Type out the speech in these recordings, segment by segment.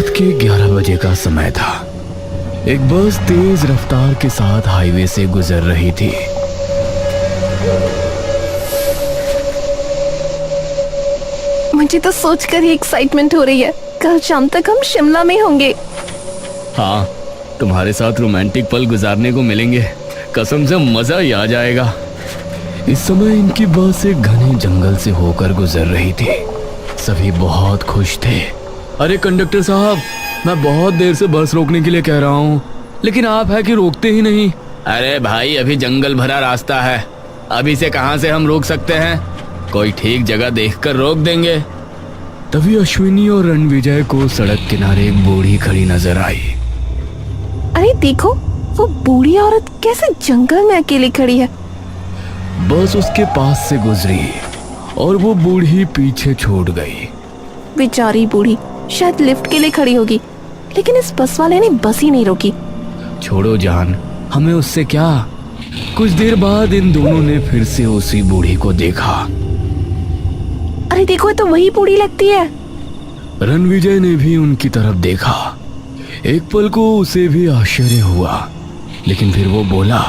रात के 11 बजे का समय था। एक बस तेज रफ्तार के साथ हाईवे से गुजर रही थी। मुझे तो सोचकर ही एक्साइटमेंट हो रही है। कल शाम तक हम शिमला में होंगे। हाँ, तुम्हारे साथ रोमांटिक पल गुजारने को मिलेंगे। कसम से मजा ही आ जाएगा। इस समय इनकी बस एक घने जंगल से होकर गुजर रही थी। सभी बहुत खुश थे। अरे कंडक्टर साहब, मैं बहुत देर से बस रोकने के लिए कह रहा हूँ, लेकिन आप है कि रोकते ही नहीं। अरे भाई, अभी जंगल भरा रास्ता है, अभी से कहाँ से हम रोक सकते हैं। कोई ठीक जगह देखकर रोक देंगे। तभी अश्विनी और रणविजय को सड़क किनारे एक बूढ़ी खड़ी नजर आई। अरे देखो, वो बूढ़ी औरत कैसे जंगल में अकेली खड़ी है। बस उसके पास से गुजरी और वो बूढ़ी पीछे छूट गई। बेचारी बूढ़ी शायद लिफ्ट के लिए खड़ी होगी, लेकिन इस बस वाले ने बस ही नहीं रोकी। छोड़ो जान, हमें उससे क्या। कुछ देर बाद इन दोनों ने फिर से उसी बूढ़ी को देखा। अरे देखो, ये तो वही बूढ़ी लगती है। रणविजय ने भी उनकी तरफ देखा। एक पल को उसे भी आश्चर्य हुआ, लेकिन फिर वो बोला,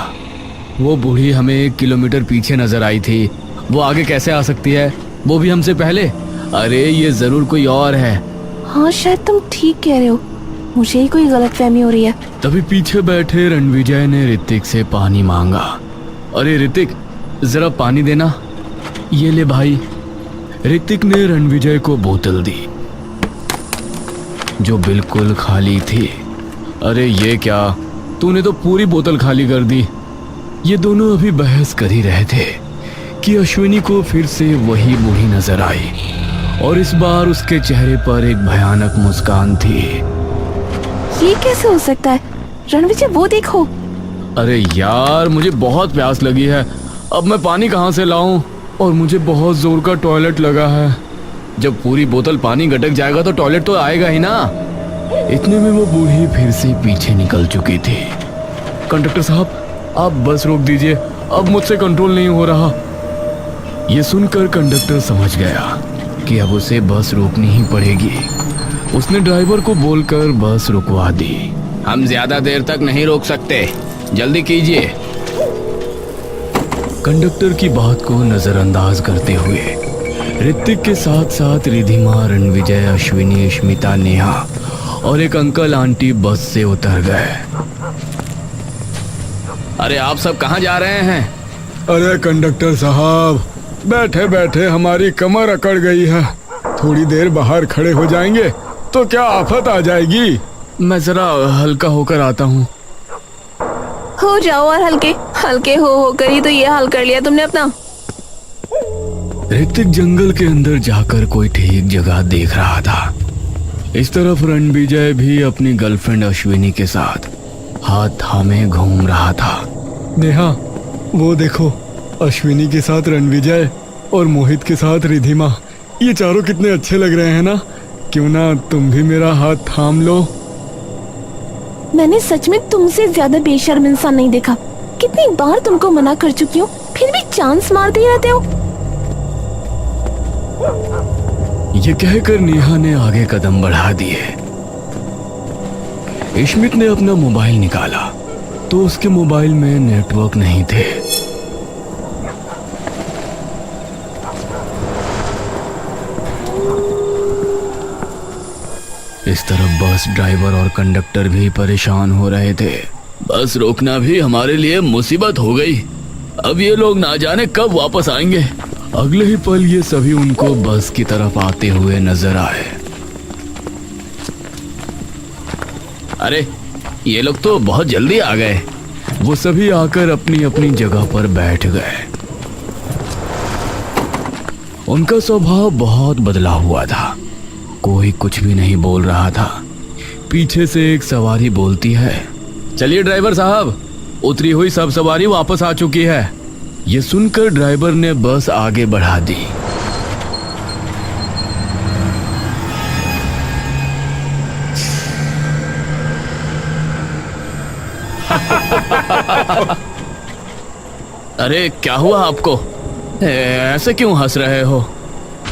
वो बूढ़ी हमें 1 किलोमीटर पीछे नजर आई थी, वो आगे कैसे आ सकती है, वो भी हमसे पहले। अरे ये जरूर कोई और है। हाँ, शायद तुम ठीक कह रहे हो, मुझे ही कोई गलतफहमी हो रही है। तभी पीछे बैठे रणविजय ने ऋतिक से पानी मांगा। अरे ऋतिक, जरा पानी देना। ये ले भाई। ऋतिक ने रणविजय को बोतल दी, जो बिल्कुल खाली थी। अरे ये क्या, तूने तो पूरी बोतल खाली कर दी। ये दोनों अभी बहस कर ही रहे थे कि अश्विनी को फिर से वही बूढ़ी नजर आई, और इस बार उसके चेहरे पर एक भयानक मुस्कान थी। ये कैसे हो सकता है? रणविजय, वो देखो। अरे यार, मुझे बहुत प्यास लगी है, अब मैं पानी कहाँ से लाऊं? और मुझे बहुत जोर का टॉयलेट लगा है। जब पूरी बोतल पानी गटक जाएगा तो टॉयलेट तो आएगा ही ना। इतने में वो बूढ़ी फिर से पीछे निकल चुकी थी। कंडक्टर साहब, आप बस रोक दीजिए, अब मुझसे कंट्रोल नहीं हो रहा। ये सुनकर कंडक्टर समझ गया कि अब उसे बस रोकनी ही पड़ेगी। उसने ड्राइवर को बोलकर बस रुकवा दी। हम ज्यादा देर तक नहीं रोक सकते, जल्दी कीजिए। कंडक्टर की बात को नजरअंदाज करते हुए ऋतिक के साथ साथ रिधिमा, रणविजय, अश्विनी, स्मिता, नेहा और एक अंकल आंटी बस से उतर गए। अरे आप सब कहाँ जा रहे हैं? अरे कंडक्टर साहब, बैठे बैठे हमारी कमर अकड़ गई है, थोड़ी देर बाहर खड़े हो जाएंगे तो क्या आफत आ जाएगी। मैं जरा हल्का होकर आता हूँ। हो जाओ, और हल्के हल्के हो होकर ही तो ये हाल कर लिया तुमने अपना। ऋतिक जंगल के अंदर जाकर कोई ठीक जगह देख रहा था। इस तरफ रणविजय भी अपनी गर्लफ्रेंड अश्विनी के साथ हाथ थामे घूम रहा था। नेहा, वो देखो, अश्विनी के साथ रणविजय और मोहित के साथ रिधिमा, ये चारों कितने अच्छे लग रहे हैं ना। क्यों ना तुम भी मेरा हाथ थाम लो। मैंने सच में तुमसे ज्यादा बेशर्म इंसान नहीं देखा। कितनी बार तुमको मना कर चुकी हूँ, फिर भी चांस मारते ही रहते हो। ये कहकर नेहा ने आगे कदम बढ़ा दिए। स्मित ने अपना मोबाइल निकाला तो उसके मोबाइल में नेटवर्क नहीं थे। इस तरफ बस ड्राइवर और कंडक्टर भी परेशान हो रहे थे। बस रोकना भी हमारे लिए मुसीबत हो गई। अब ये लोग ना जाने कब वापस आएंगे। अगले ही पल ये सभी उनको बस की तरफ आते हुए नजर आए। अरे ये लोग तो बहुत जल्दी आ गए। वो सभी आकर अपनी अपनी जगह पर बैठ गए। उनका स्वभाव बहुत बदला हुआ था। कोई कुछ भी नहीं बोल रहा था। पीछे से एक सवारी बोलती है, चलिए ड्राइवर साहब, उतरी हुई सब सवारी वापस आ चुकी है। ये सुनकर ड्राइवर ने बस आगे बढ़ा दी। अरे क्या हुआ आपको? ऐसे क्यों हंस रहे हो?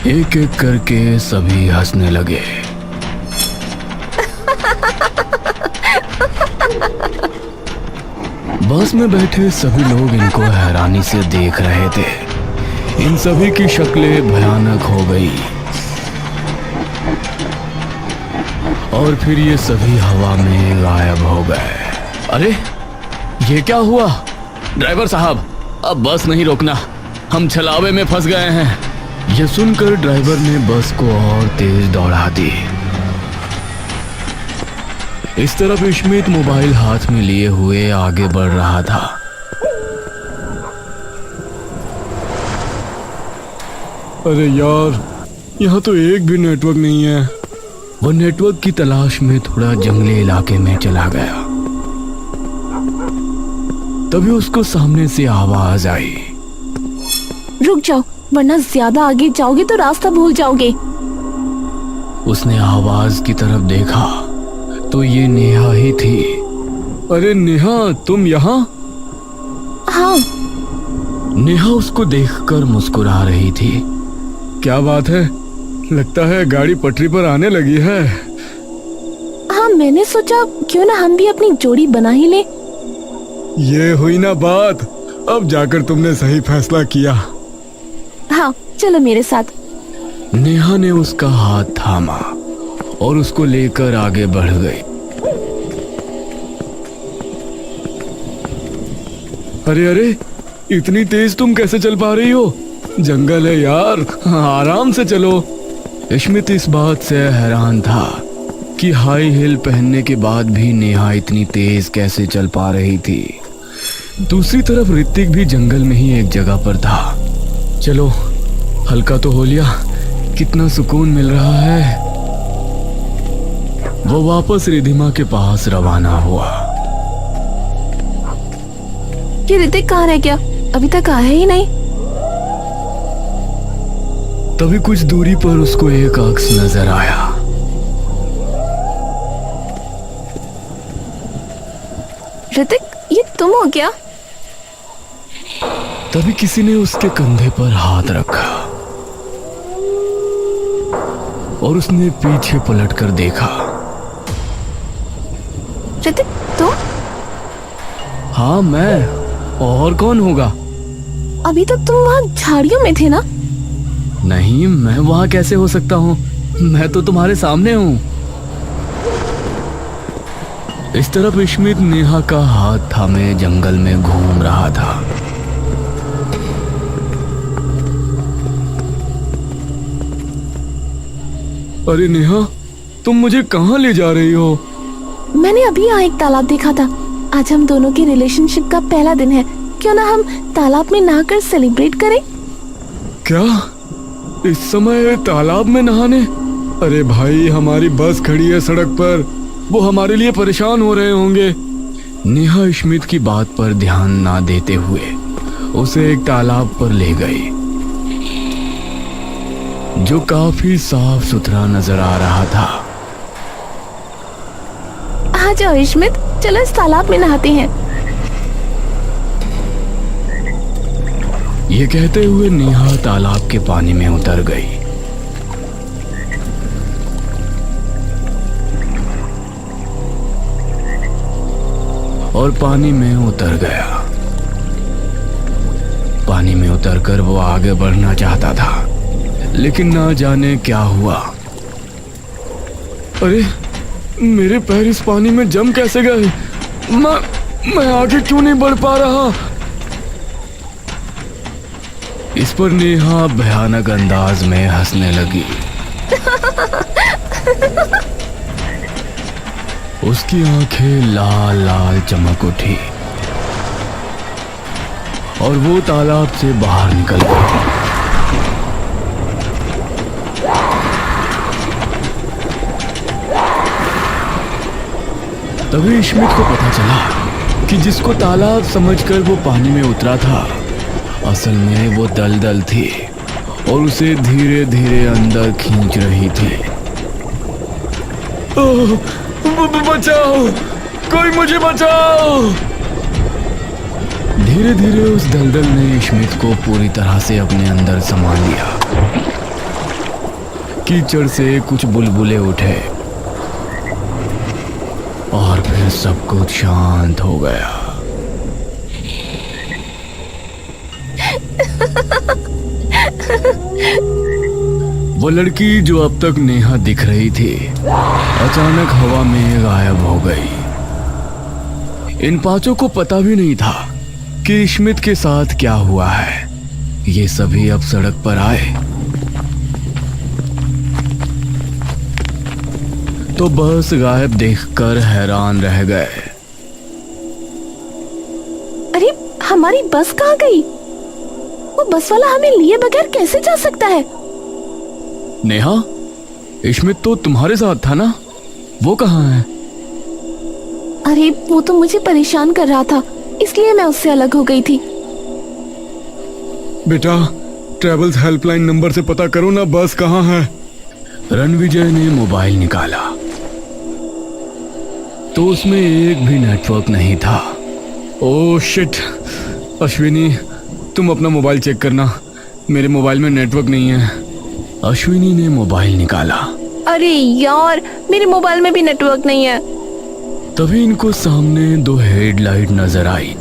एक एक करके सभी हंसने लगे। बस में बैठे सभी लोग इनको हैरानी से देख रहे थे। इन सभी की शक्लें भयानक हो गई और फिर ये सभी हवा में गायब हो गए। अरे ये क्या हुआ? ड्राइवर साहब, अब बस नहीं रोकना, हम छलावे में फंस गए हैं। यह सुनकर ड्राइवर ने बस को और तेज दौड़ा दी। इस तरफ स्मिथ मोबाइल हाथ में लिए हुए आगे बढ़ रहा था। अरे यार, यहाँ तो एक भी नेटवर्क नहीं है। वो नेटवर्क की तलाश में थोड़ा जंगली इलाके में चला गया। तभी उसको सामने से आवाज आई। रुक जाओ, वरना ज्यादा आगे जाओगे तो रास्ता भूल जाओगे। उसने आवाज की तरफ देखा तो ये नेहा ही थी। अरे नेहा, तुम यहाँ? हाँ। नेहा उसको देखकर मुस्कुरा रही थी। क्या बात है, लगता है गाड़ी पटरी पर आने लगी है। हाँ, मैंने सोचा क्यों ना हम भी अपनी जोड़ी बना ही ले। ये हुई ना बात, अब जाकर तुमने सही फैसला किया। हाँ, चलो मेरे साथ। नेहा ने उसका हाथ थामा और उसको लेकर आगे बढ़ गई। अरे अरे, इतनी तेज तुम कैसे चल पा रही हो? जंगल है यार, आराम से चलो। स्मिथ इस बात से हैरान था कि हाई हील पहनने के बाद भी नेहा इतनी तेज कैसे चल पा रही थी। दूसरी तरफ ऋतिक भी जंगल में ही एक जगह पर था। चलो, हल्का तो हो लिया, कितना सुकून मिल रहा है। वो वापस रिधिमा के पास रवाना हुआ। ये ऋतिक कहाँ रह गया? अभी तक आया ही नहीं। तभी कुछ दूरी पर उसको एक अक्स नजर आया। ऋतिक, ये तुम हो क्या? तभी किसी ने उसके कंधे पर हाथ रखा और उसने पीछे पलटकर देखा। ऋतिक, तुम? हाँ, मैं। और कौन होगा? अभी तक तुम वहाँ झाड़ियों में थे ना? नहीं, मैं वहां कैसे हो सकता हूँ? मैं तो तुम्हारे सामने हूँ। इस तरफ स्मिथ नेहा का हाथ थामे जंगल में घूम रहा था। अरे नेहा, तुम मुझे कहाँ ले जा रही हो? मैंने अभी यहाँ एक तालाब देखा था। आज हम दोनों के रिलेशनशिप का पहला दिन है, क्यों ना हम तालाब में नहाकर सेलिब्रेट करें? क्या इस समय तालाब में नहाने? अरे भाई, हमारी बस खड़ी है सड़क पर, वो हमारे लिए परेशान हो रहे होंगे। नेहा स्मिथ की बात पर ध्यान ना देते हुए उसे एक तालाब पर ले गई जो काफी साफ सुथरा नजर आ रहा था। आ जाओ स्मिथ, चलो इस तालाब में नहाते हैं। ये कहते हुए नेहा तालाब के पानी में उतर गई। और पानी में उतर गया। पानी में उतरकर वो आगे बढ़ना चाहता था, लेकिन ना जाने क्या हुआ। अरे, मेरे पैर इस पानी में जम कैसे गए? मैं आगे क्यों नहीं बढ़ पा रहा? इस पर नेहा भयानक अंदाज में हंसने लगी। उसकी आंखें लाल लाल चमक उठी और वो तालाब से बाहर निकल गई। तभी स्मिथ को पता चला कि जिसको तालाब समझकर वो पानी में उतरा था, असल में वो दलदल थी और उसे धीरे धीरे अंदर खींच रही थी। बचाओ, कोई मुझे बचाओ! धीरे धीरे उस दलदल ने स्मिथ को पूरी तरह से अपने अंदर समा लिया। कीचड़ से कुछ बुलबुले उठे और फिर सब कुछ शांत हो गया। वो लड़की जो अब तक नेहा दिख रही थी, अचानक हवा में गायब हो गई। इन पांचों को पता भी नहीं था कि स्मिथ के साथ क्या हुआ है। ये सभी अब सड़क पर आए तो बस गायब देखकर हैरान रह गए। अरे हमारी बस कहाँ गई? वो बस वाला हमें लिए बगैर कैसे जा सकता है? नेहा, स्मिथ तो तुम्हारे साथ था ना, वो कहाँ है? अरे वो तो मुझे परेशान कर रहा था, इसलिए मैं उससे अलग हो गई थी। बेटा, ट्रेवल्स हेल्पलाइन नंबर से पता करो ना, बस कहाँ है। रणविजय ने मोबाइल निकाला तो उसमें एक भी नेटवर्क नहीं था। ओह शिट, अश्विनी तुम अपना मोबाइल चेक करना, मेरे मोबाइल में नेटवर्क नहीं है। अश्विनी ने मोबाइल निकाला। अरे यार, मेरे मोबाइल में भी नेटवर्क नहीं है। तभी इनको सामने दो हेडलाइट नजर आई।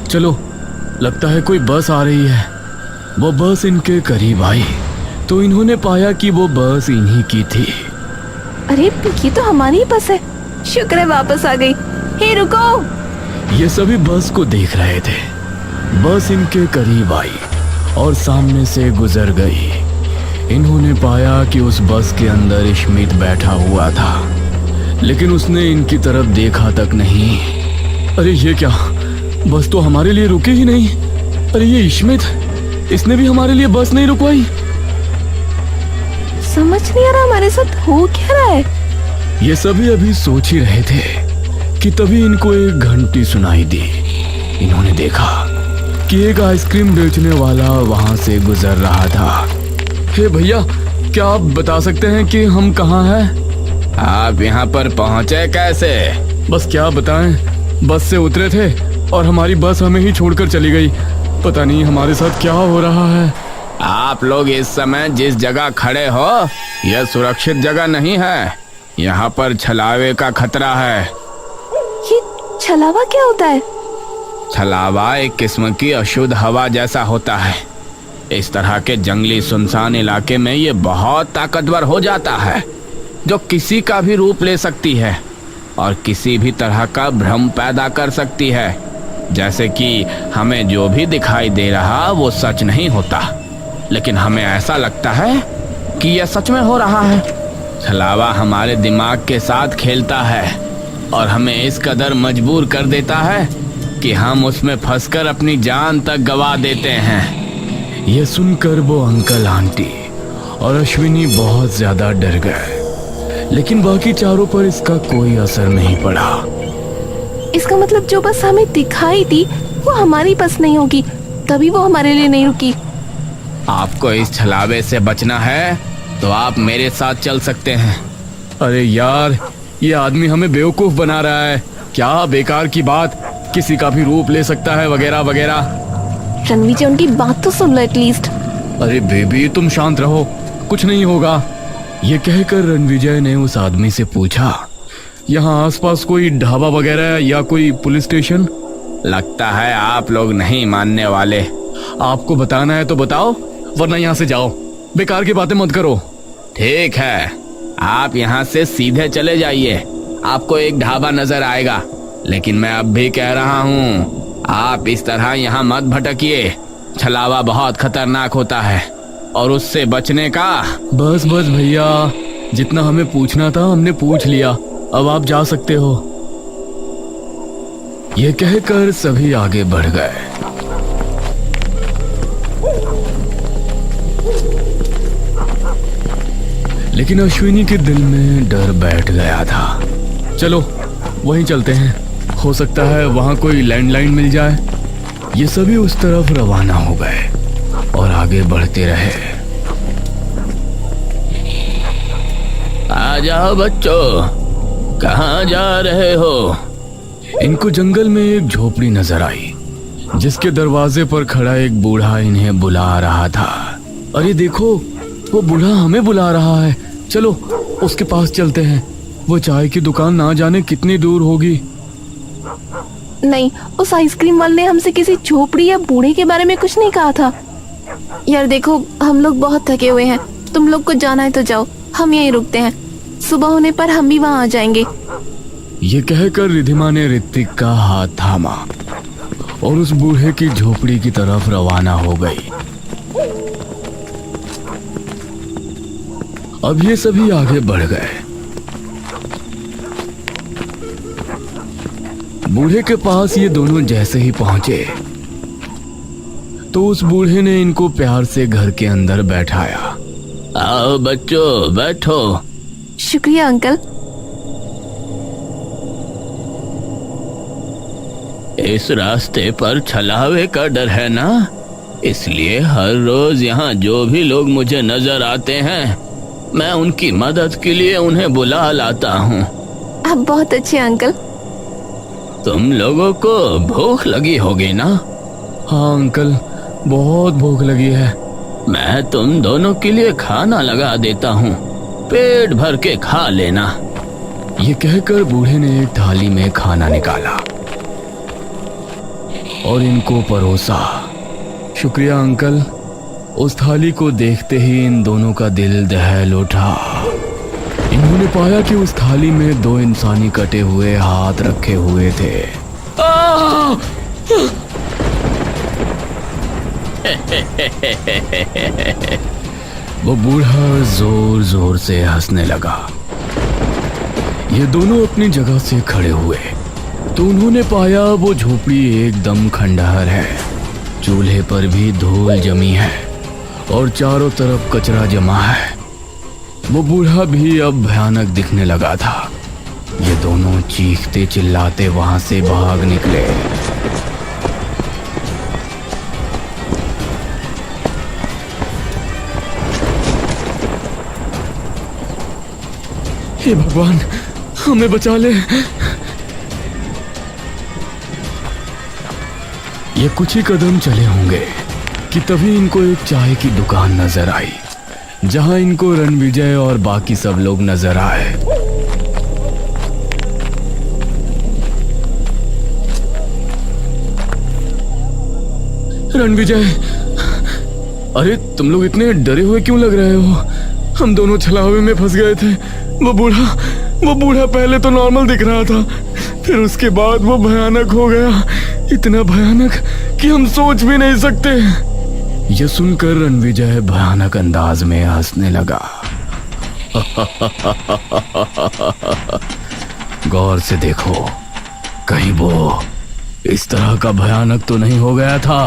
चलो, लगता है कोई बस आ रही है। वो बस इनके करीब आई तो इन्होंने पाया कि वो बस इन्हीं की थी। अरे ये तो हमारी ही बस है, शुक्र है वापस आ गई। हे रुको! ये सभी बस को देख रहे थे। बस इनके करीब आई और सामने से गुजर गई। इन्होंने पाया कि उस बस के अंदर स्मिथ बैठा हुआ था, लेकिन उसने इनकी तरफ देखा तक नहीं। अरे ये क्या, बस तो हमारे लिए रुकी ही नहीं। अरे ये स्मिथ, इसने भी हमारे लिए बस नहीं रुकवाई। समझ नहीं आ रहा हमारे साथ हो क्या रहा है। ये सभी अभी सोच ही रहे थे कि तभी इनको एक घंटी सुनाई दी। इन्होंने देखा कि एक आइसक्रीम बेचने वाला वहां से गुजर रहा था। हे भैया, क्या आप बता सकते हैं कि हम कहाँ हैं? आप यहाँ पर पहुँचे कैसे? बस क्या बताएं, बस से उतरे थे और हमारी बस हमें ही छोड़कर चली गई। पता नहीं हमारे साथ क्या हो रहा है। आप लोग इस समय जिस जगह खड़े हो यह सुरक्षित जगह नहीं है। यहाँ पर छलावे का खतरा है। ये छलावा क्या होता है? छलावा एक किस्म की अशुद्ध हवा जैसा होता है। इस तरह के जंगली सुनसान इलाके में ये बहुत ताकतवर हो जाता है, जो किसी का भी रूप ले सकती है और किसी भी तरह का भ्रम पैदा कर सकती है। जैसे कि हमें जो भी दिखाई दे रहा वो सच नहीं होता, लेकिन हमें ऐसा लगता है कि यह सच में हो रहा है। छलावा हमारे दिमाग के साथ खेलता है और हमें इस कदर मजबूर कर देता है कि हम उसमें फंसकर अपनी जान तक गवा देते हैं। यह सुनकर वो अंकल, आंटी और अश्विनी बहुत ज्यादा डर गए, लेकिन बाकी चारों पर इसका कोई असर नहीं पड़ा। इसका मतलब जो बस हमें दिखाई दी वो हमारी बस नहीं होगी, तभी वो हमारे लिए नहीं रुकी। आपको इस छलावे से बचना है तो आप मेरे साथ चल सकते हैं। अरे यार, ये आदमी हमें बेवकूफ बना रहा है। क्या बेकार की बात, किसी का भी रूप ले सकता है वगैरह वगैरह। रणविजय, उनकी बात तो सुन लो एटलीस्ट। अरे बेबी, तुम शांत रहो, कुछ नहीं होगा। ये कहकर रणविजय ने उस आदमी से पूछा, यहाँ आसपास कोई ढाबा वगैरह या कोई पुलिस स्टेशन? लगता है आप लोग नहीं मानने वाले। आपको बताना है तो बताओ, वरना यहाँ से जाओ, बेकार की बातें मत करो। ठीक है, आप यहाँ से सीधे चले जाइए, आपको एक ढाबा नजर आएगा। लेकिन मैं अब भी कह रहा हूँ, आप इस तरह यहाँ मत भटकिए। छलावा बहुत खतरनाक होता है और उससे बचने का। बस बस भैया, जितना हमें पूछना था हमने पूछ लिया, अब आप जा सकते हो। ये कहकर सभी आगे बढ़ गए। लेकिन अश्विनी के दिल में डर बैठ गया था। चलो वहीं चलते हैं, हो सकता है वहां कोई लैंडलाइन मिल जाए। ये सभी उस तरफ रवाना हो गए और आगे बढ़ते रहे। आ जाओ बच्चों, कहाँ जा रहे हो? इनको जंगल में एक झोपड़ी नजर आई, जिसके दरवाजे पर खड़ा एक बूढ़ा इन्हें बुला रहा था। अरे देखो, वो बूढ़ा हमें बुला रहा है, चलो उसके पास चलते हैं। वो चाय की दुकान ना जाने कितनी दूर होगी। नहीं, उस आइसक्रीम वाले ने हमसे किसी झोपड़ी या बूढ़े के बारे में कुछ नहीं कहा था। यार देखो, हम लोग बहुत थके हुए हैं, तुम लोग को जाना है तो जाओ, हम यहीं रुकते हैं, सुबह होने पर हम भी वहाँ आ जाएंगे। ये कहकर रिधिमा ने ऋत्विक का हाथ थामा और उस बूढ़े की झोपड़ी की तरफ रवाना हो गई। अब ये सभी आगे बढ़ गए। बूढ़े के पास ये दोनों जैसे ही पहुंचे तो उस बूढ़े ने इनको प्यार से घर के अंदर बैठाया। आओ बच्चों, बैठो। शुक्रिया अंकल। इस रास्ते पर छलावे का डर है ना, इसलिए हर रोज यहाँ जो भी लोग मुझे नजर आते हैं, मैं उनकी मदद के लिए उन्हें बुला लाता हूँ। आप बहुत अच्छे अंकल। तुम लोगों को भूख लगी होगी ना? हाँ अंकल, बहुत भूख लगी है। मैं तुम दोनों के लिए खाना लगा देता हूँ, पेट भर के खा लेना। ये कहकर बूढ़े ने एक थाली में खाना निकाला और इनको परोसा। शुक्रिया अंकल। उस थाली को देखते ही इन दोनों का दिल दहल उठा। इन्होंने पाया कि उस थाली में 2 इंसानी कटे हुए हाथ रखे हुए थे। वो बूढ़ा जोर जोर से हंसने लगा। ये दोनों अपनी जगह से खड़े हुए तो उन्होंने पाया वो झोपड़ी एकदम खंडहर है। चूल्हे पर भी धूल जमी है और चारों तरफ कचरा जमा है। वो बूढ़ा भी अब भयानक दिखने लगा था। ये दोनों चीखते चिल्लाते वहां से भाग निकले। हे भगवान, हमें बचा ले। ये कुछ ही कदम चले होंगे कि तभी इनको एक चाय की दुकान नजर आई, जहां इनको रणविजय और बाकी सब लोग नजर आए। रणविजय, अरे तुम लोग इतने डरे हुए क्यों लग रहे हो? हम दोनों छलावे में फंस गए थे। वो बूढ़ा पहले तो नॉर्मल दिख रहा था, फिर उसके बाद वो भयानक हो गया, इतना भयानक कि हम सोच भी नहीं सकते। यह सुनकर रणविजय भयानक अंदाज में हंसने लगा। गौर से देखो, कहीं वो इस तरह का भयानक तो नहीं हो गया था।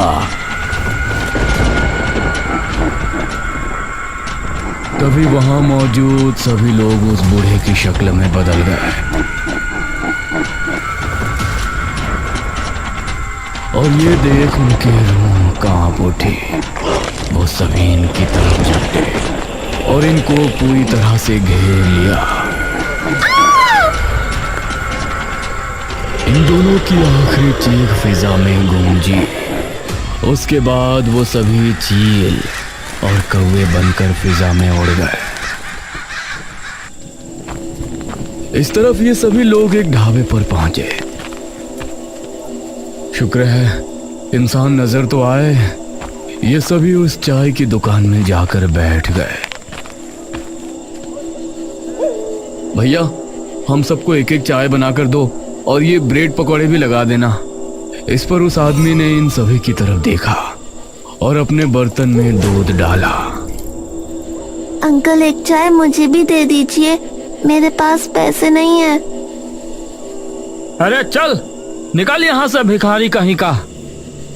तभी वहां मौजूद सभी लोग उस बूढ़े की शक्ल में बदल गए और ये देख उनके रूह कांप उठे। वो सभी इनकी तरफ झपटे और इनको पूरी तरह से घेर लिया। इन दोनों की आखिरी चीख फिजा में गूंजी। उसके बाद वो सभी चील और कौवे बनकर फिजा में उड़ गए। इस तरफ ये सभी लोग एक ढाबे पर पहुंचे। शुक्र है इंसान नजर तो आए। ये सभी उस चाय की दुकान में जाकर बैठ गए। भैया, हम सबको एक एक चाय बनाकर दो और ये ब्रेड पकौड़े भी लगा देना। इस पर उस आदमी ने इन सभी की तरफ देखा और अपने बर्तन में दूध डाला। अंकल, एक चाय मुझे भी दे दीजिए, मेरे पास पैसे नहीं है। अरे चल निकाल यहाँ से, भिखारी कहीं का।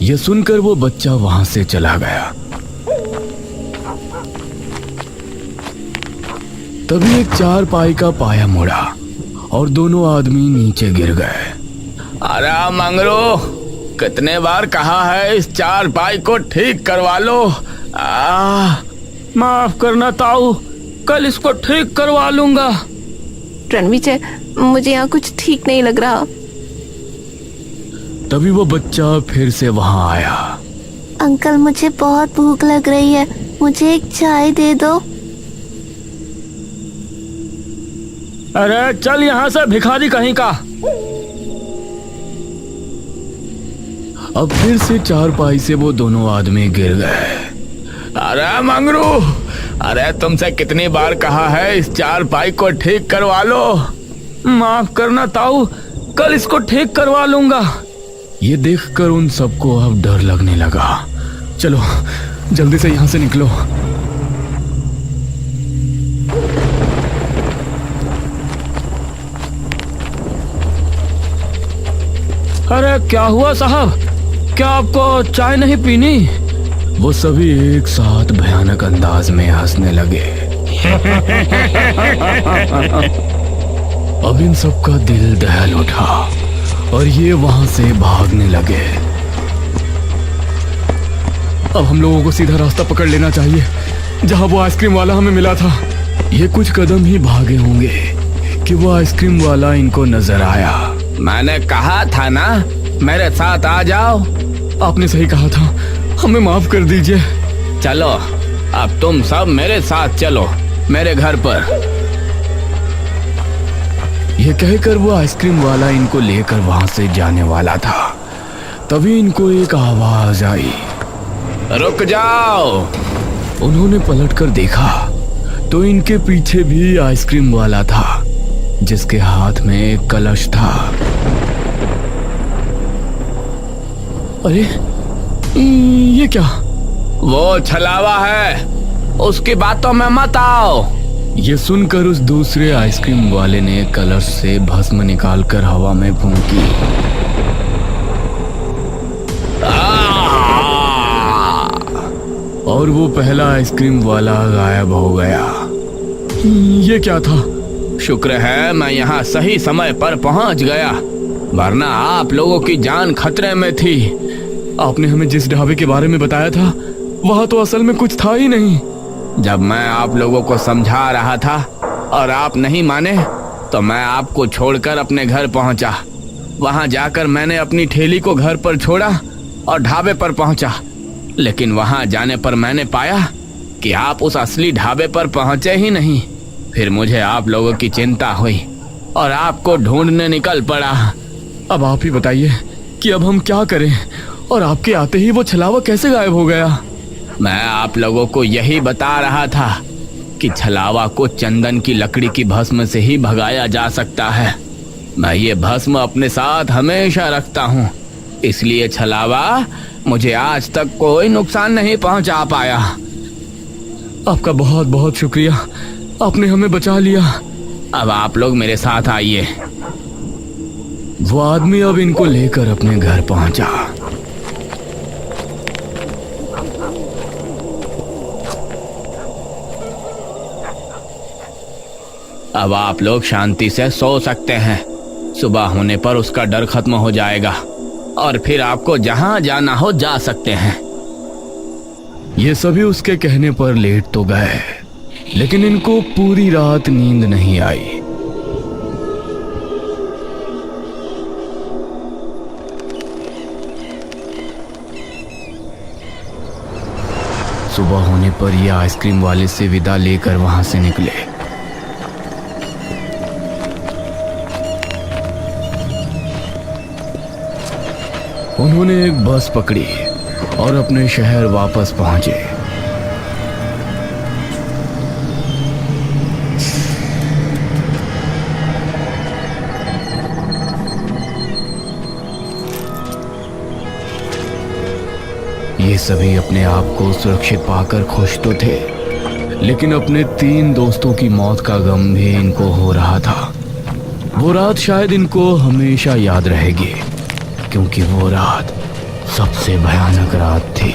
यह सुनकर वो बच्चा वहां से चला गया। तभी एक 4 पाई का पाया मुड़ा और दोनों आदमी नीचे गिर गए। अरे मंगरू, कितने बार कहा है इस 4 पाई को ठीक करवा लो। माफ करना ताऊ, कल इसको ठीक करवा लूंगा। रणविजय, मुझे यहाँ कुछ ठीक नहीं लग रहा। तभी वो बच्चा फिर से वहां आया। अंकल, मुझे बहुत भूख लग रही है, मुझे एक चाय दे दो। अरे चल यहाँ से भिखारी कहीं का। अब फिर से चारपाई से वो दोनों आदमी गिर गए। अरे मंगरू, अरे तुमसे कितनी बार कहा है इस चारपाई को ठीक करवा लो। माफ करना ताऊ, कल इसको ठीक करवा लूंगा। ये देखकर उन सबको अब डर लगने लगा। चलो जल्दी से यहाँ से निकलो। अरे क्या हुआ साहब, क्या आपको चाय नहीं पीनी? वो सभी एक साथ भयानक अंदाज में हंसने लगे। अब इन सबका दिल दहल उठा और ये वहां से भागने लगे। अब हम लोगों को सीधा रास्ता पकड़ लेना चाहिए जहां वो आइसक्रीम वाला हमें मिला था। ये कुछ कदम ही भागे होंगे कि वो आइसक्रीम वाला इनको नजर आया। मैंने कहा था ना, मेरे साथ आ जाओ। आपने सही कहा था, हमें माफ कर दीजिए। चलो अब तुम सब मेरे साथ चलो मेरे घर पर। यह कहकर वो आइसक्रीम वाला इनको लेकर वहां से जाने वाला था। तभी इनको एक आवाज आई, रुक जाओ। उन्होंने पलटकर देखा तो इनके पीछे भी आइसक्रीम वाला था जिसके हाथ में एक कलश था। अरे ये क्या? वो छलावा है, उसकी बातों में मत आओ। ये सुनकर उस दूसरे आइसक्रीम वाले ने कलश से भस्म निकालकर हवा में फूंकी। और वो पहला आइसक्रीम वाला गायब हो गया। ये क्या था? शुक्र है मैं यहाँ सही समय पर पहुँच गया, वरना आप लोगों की जान खतरे में थी। आपने हमें जिस ढाबे के बारे में बताया था वहाँ तो असल में कुछ था ही नहीं। जब मैं आप लोगों को समझा रहा था और आप नहीं माने तो मैं आपको छोड़कर अपने घर पहुँचा। वहाँ जाकर मैंने अपनी ठेली को घर पर छोड़ा और ढाबे पर पहुँचा, लेकिन वहाँ जाने पर मैंने पाया कि आप उस असली ढाबे पर पहुँचे ही नहीं। फिर मुझे आप लोगों की चिंता हुई और आपको ढूंढने निकल पड़ा। अब आप ही बताइए कि अब हम क्या करें, और आपके आते ही वो छलावा कैसे गायब हो गया? मैं आप लोगों को यही बता रहा था कि छलावा को चंदन की लकड़ी की भस्म से ही भगाया जा सकता है। मैं ये भस्म अपने साथ हमेशा रखता हूँ, इसलिए छलावा मुझे आज तक कोई नुकसान नहीं पहुँचा पाया। आपका बहुत बहुत शुक्रिया, आपने हमें बचा लिया। अब आप लोग मेरे साथ आइए। वो आदमी अब इनको लेकर अपने घर पहुंचा। अब आप लोग शांति से सो सकते हैं। सुबह होने पर उसका डर खत्म हो जाएगा और फिर आपको जहां जाना हो जा सकते हैं। ये सभी उसके कहने पर लेट तो गए, लेकिन इनको पूरी रात नींद नहीं आई। सुबह होने पर ये आइसक्रीम वाले से विदा लेकर वहां से निकले। उन्होंने एक बस पकड़ी और अपने शहर वापस पहुंचे। ये सभी अपने आप को सुरक्षित पाकर खुश तो थे, लेकिन अपने 3 दोस्तों की मौत का गम भी इनको हो रहा था। वो रात शायद इनको हमेशा याद रहेगी, क्योंकि वो रात सबसे भयानक रात थी।